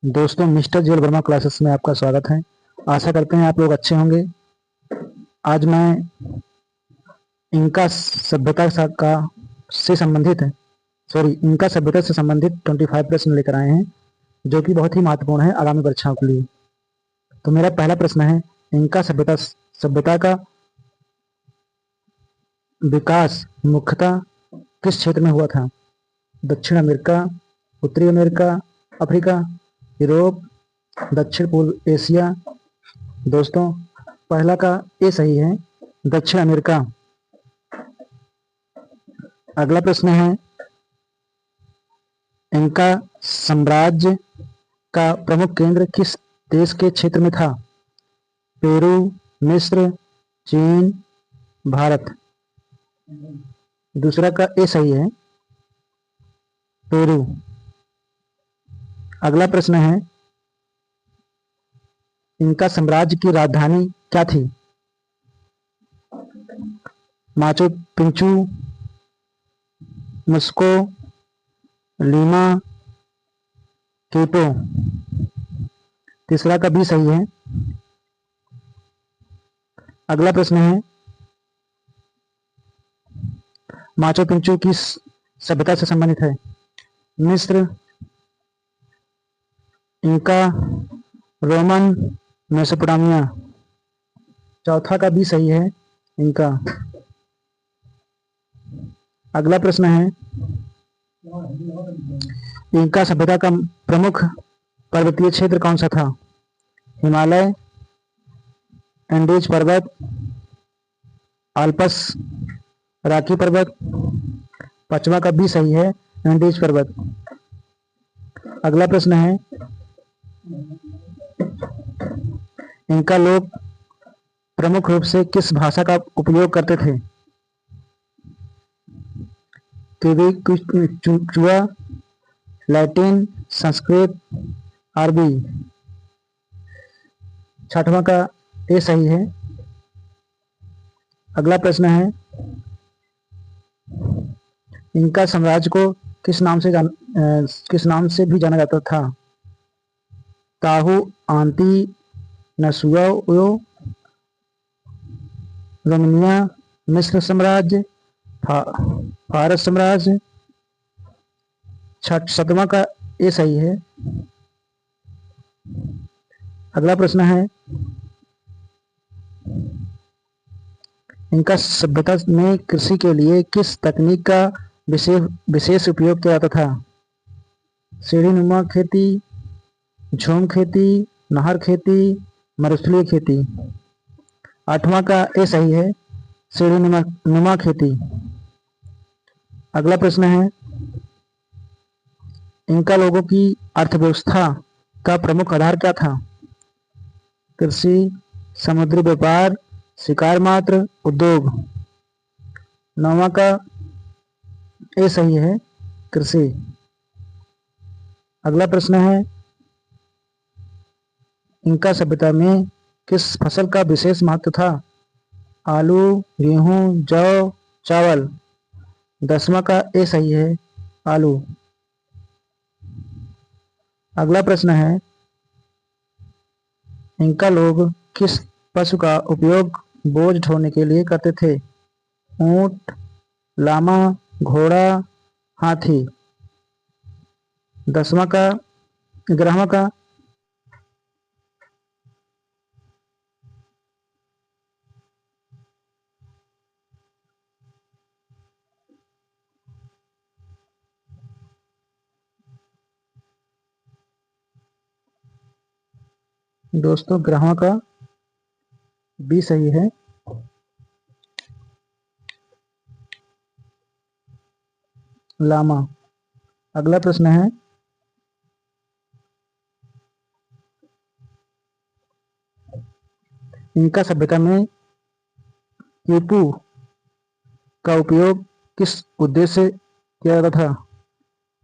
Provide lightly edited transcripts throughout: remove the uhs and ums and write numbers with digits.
दोस्तों, mister jail Verma classes में आपका स्वागत है। आशा करते हैं आप लोग अच्छे होंगे। आज मैं इनका सभ्यता का से संबंधित है सॉरी इनका सभ्यता से संबंधित 25 प्रश्न लेकर आए हैं, जो कि बहुत ही महत्वपूर्ण है आगामी परीक्षाओं के लिए। तो मेरा पहला प्रश्न है, इनका सभ्यता का विकास मुख्यतः किस क्षेत्र में हुआ था? दक्षिण अमेरिका, उत्तरी अमेरिका, अफ्रीका, यूरोप, दक्षिण पूर्व एशिया। दोस्तों, पहला का ए सही है, दक्षिण अमेरिका। अगला प्रश्न है, इनका साम्राज्य का प्रमुख केंद्र किस देश के क्षेत्र में था? पेरू, मिस्र, चीन, भारत। दूसरा का ए सही है, पेरू। अगला प्रश्न है, इनका साम्राज्य की राजधानी क्या थी? माचू पिच्चू, मस्को, लीमा, कीटो। तीसरा का भी सही है। अगला प्रश्न है, माचू पिच्चू किस सभ्यता से संबंधित है? मिस्र, इंका, रोमन, मेसोपोटामिया। चौथा का भी सही है, इंका। अगला प्रश्न है, इंका सभ्यता का प्रमुख पर्वतीय क्षेत्र कौन सा था? हिमालय, एंडीज पर्वत, आल्प्स, रॉकी पर्वत। पांचवा का भी सही है, एंडीज पर्वत। अगला प्रश्न है, इंका लोग प्रमुख रूप से किस भाषा का उपयोग करते थे? क्विचुआ, लैटिन, संस्कृत, अरबी। छठवां का ए सही है। अगला प्रश्न है, इंका साम्राज्य को किस नाम से भी जाना जाता था? ताहू, आंती, नसुयो, रोमानिया, मिस्र साम्राज्य, फारस साम्राज्य। सातवां का ए सही है। अगला प्रश्न है, इनका सभ्यता में कृषि के लिए किस तकनीक का विशेष उपयोग किया जाता था? सीढ़ीनुमा खेती, झूम खेती, नहर खेती, मरुस्थलीय खेती। आठवां का ए सही है, सीढ़ीनुमा खेती। अगला प्रश्न है, इनका लोगों की अर्थव्यवस्था का प्रमुख आधार क्या था? कृषि, समुद्री व्यापार, शिकार मात्र, उद्योग। नौवां का ए सही है, कृषि। अगला प्रश्न है, इनका सभ्यता में किस फसल का विशेष महत्व था? आलू, गेहूं, जौ, चावल। 10वां का ए सही है, आलू। अगला प्रश्न है, इनका लोग किस पशु का उपयोग बोझ ढोने के लिए करते थे? ऊंट, लामा, घोड़ा, हाथी। 11वां का दोस्तों, 11वां का बी सही है। लामा। अगला प्रश्न है, इनका सभ्यता में कीपू का उपयोग किस उद्देश्य से किया जाता था?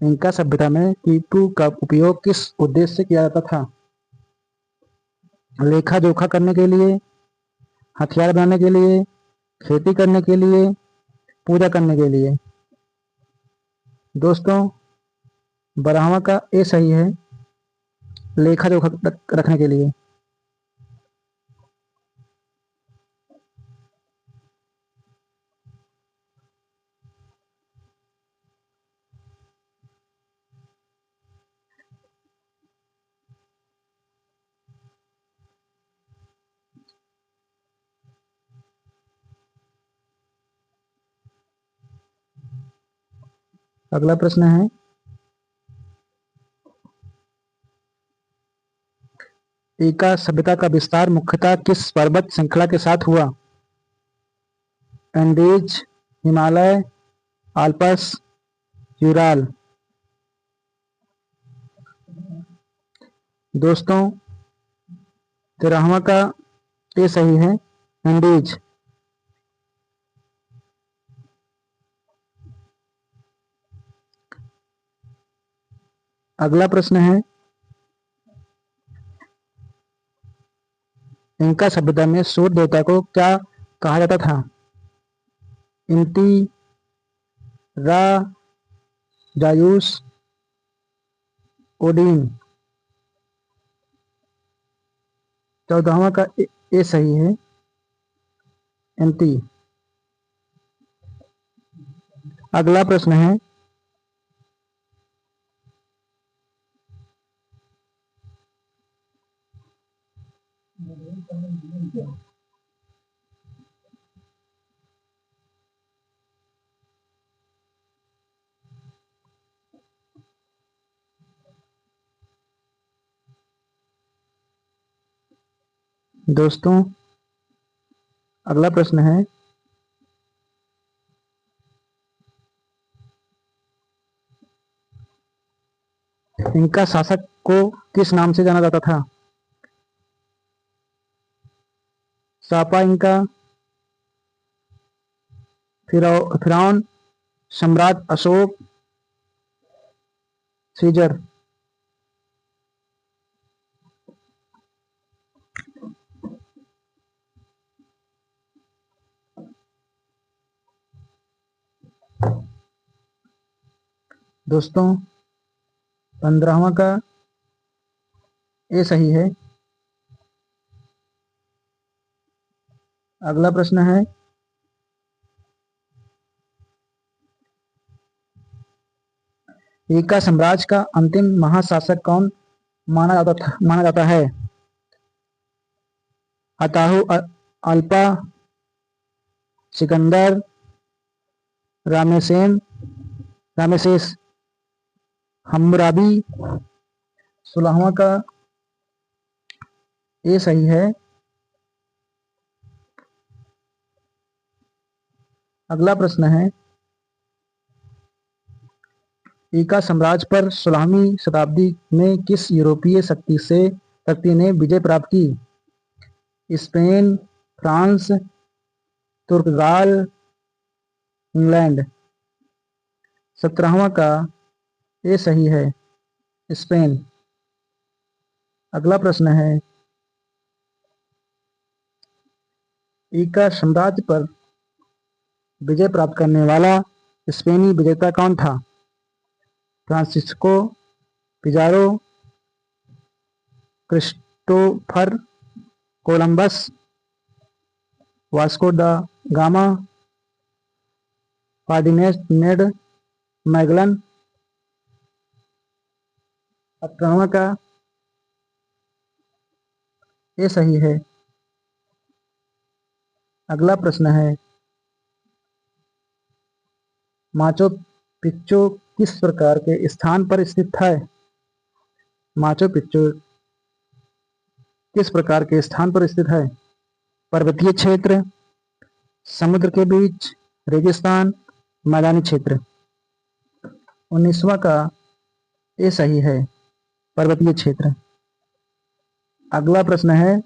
इनका सभ्यता में कीपू का उपयोग किस उद्देश्य से किया जाता था? लेखा जोखा करने के लिए, हथियार बनाने के लिए, खेती करने के लिए, पूजा करने के लिए। दोस्तों, 12वां का ए सही है, लेखा जोखा रखने के लिए। अगला प्रश्न है, इंका सभ्यता का विस्तार मुख्यतः किस पर्वत श्रृंखला के साथ हुआ? Andes, Himalaya, Alps, Ural. दोस्तों, 13वां का ये सही है, एंडीज। अगला प्रश्न है, इंका सभ्यता में सूर्य देवता को क्या कहा जाता था? इंटी, रा, जायूस, ओडिन। 14वां का ये सही है, इंटी। अगला प्रश्न है, दोस्तों, अगला प्रश्न है, इंका शासक को किस नाम से जाना जाता था? सापा इंका, फिरौन, सम्राट अशोक, सीजर। दोस्तों, 15वां का ये सही है। अगला प्रश्न है, इंका साम्राज्य का अंतिम महाशासक कौन माना जाता है? अताहु अल्पा, सिकंदर, रामेसेस, हम्मुराबी। 16वां का ये सही है। अगला प्रश्न है, इंका साम्राज्य पर 16वीं शताब्दी में किस यूरोपीय शक्ति ने विजय प्राप्त की? स्पेन, फ्रांस, तुर्कगाल, इंग्लैंड। 17वां का ये सही है, स्पेन। अगला प्रश्न है, इंका साम्राज्य पर विजय प्राप्त करने वाला स्पेनी विजेता कौन था? Francisco Pizarro, Christopher Columbus, Vasco दा गामा, फर्डिनेंड मैगलन। 18वां का ये सही है। अगला प्रश्न है, माचू पिच्चू किस प्रकार के स्थान पर स्थित है? माचू पिच्चू किस प्रकार के स्थान पर स्थित है? पर्वतीय क्षेत्र, समुद्र के बीच, रेगिस्तान, मैदानी क्षेत्र। 19वां का ये सही है, पर्वतीय क्षेत्र। अगला प्रश्न है,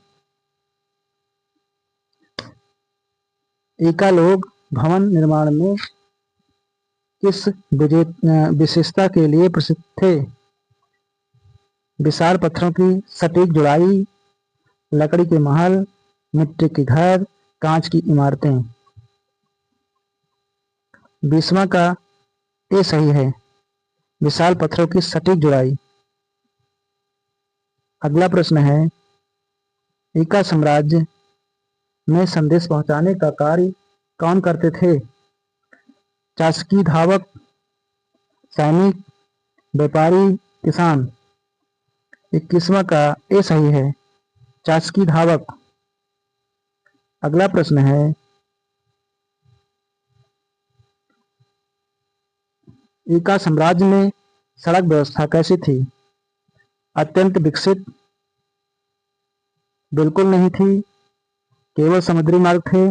इंका लोग भवन निर्माण में किस विशेषता के लिए प्रसिद्ध थे? विशाल पत्थरों की सटीक जुड़ाई, लकड़ी के महल, मिट्टी के घर, कांच की इमारतें। 20वां का ये सही है, विशाल पत्थरों की सटीक जुड़ाई। अगला प्रश्न है, इंका साम्राज्य में संदेश पहुंचाने का कार्य कौन करते थे? चासकी धावक, सैनिक, व्यापारी, किसान। 21वां का ए सही है, चासकी धावक। अगला प्रश्न है, इंका साम्राज्य में सड़क व्यवस्था कैसी थी? अत्यंत विकसित, बिल्कुल नहीं थी, केवल समुद्री मार्ग थे,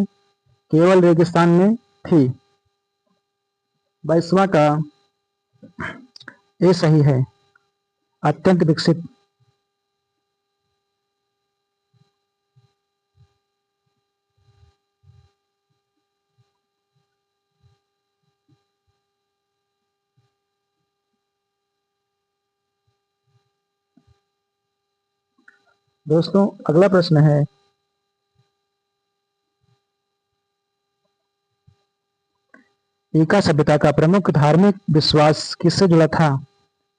केवल रेगिस्तान में थी। 22वां का ए सही है, अत्यंत विकसित। दोस्तों, अगला प्रश्न है, इंका सभ्यता का प्रमुख धार्मिक विश्वास किससे जुड़ा था?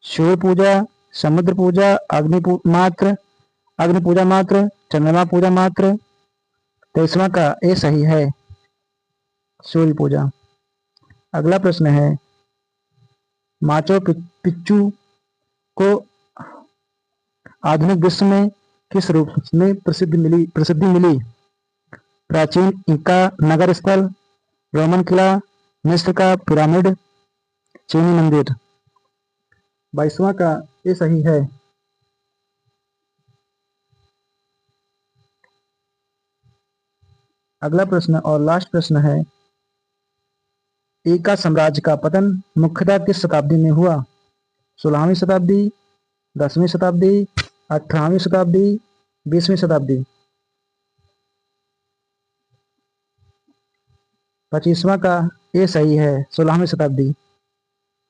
सूर्य पूजा, समुद्र पूजा, अग्नि पूजा मात्र, चंद्रमा पूजा मात्र। 23वां का ए सही है, सूर्य पूजा। अगला प्रश्न है, माचू पिच्चू को आधुनिक विश्व में किस रूप में प्रसिद्धि मिली? प्राचीन इंका नगर स्थल, रोमन किला, मिस्र का पिरामिड, चीनी मंदिर। 22वां का ये सही है। अगला प्रश्न और लास्ट प्रश्न है, इंका साम्राज्य का पतन मुख्यतः किस शताब्दी में हुआ? 16वीं शताब्दी, 10वीं शताब्दी, 18वीं शताब्दी, 20वीं शताब्दी। 25वां का ये सही है, 16वीं शताब्दी।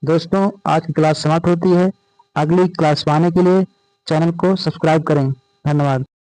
दोस्तों, आज की क्लास समाप्त होती है। अगली क्लास पाने के लिए चैनल को सब्सक्राइब करें। धन्यवाद।